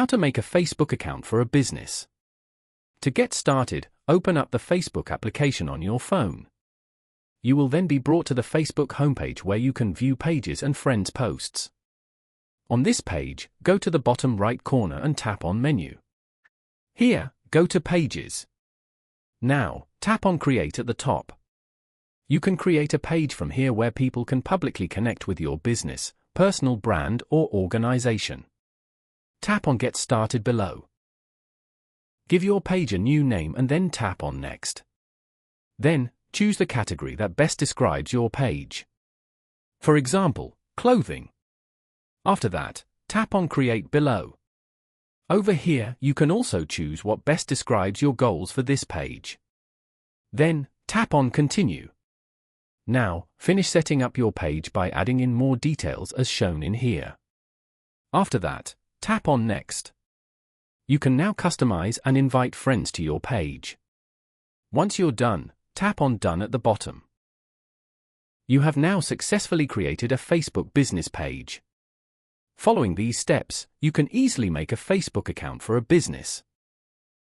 How to make a Facebook account for a business. To get started, open up the Facebook application on your phone. You will then be brought to the Facebook homepage where you can view pages and friends' posts. On this page, go to the bottom right corner and tap on Menu. Here, go to Pages. Now, tap on Create at the top. You can create a page from here where people can publicly connect with your business, personal brand, or organization. Tap on Get Started below. Give your page a new name and then tap on Next. Then, choose the category that best describes your page. For example, clothing. After that, tap on Create below. Over here, you can also choose what best describes your goals for this page. Then, tap on Continue. Now, finish setting up your page by adding in more details as shown in here. After that, tap on Next. You can now customize and invite friends to your page. Once you're done, tap on Done at the bottom. You have now successfully created a Facebook business page. Following these steps, you can easily make a Facebook account for a business.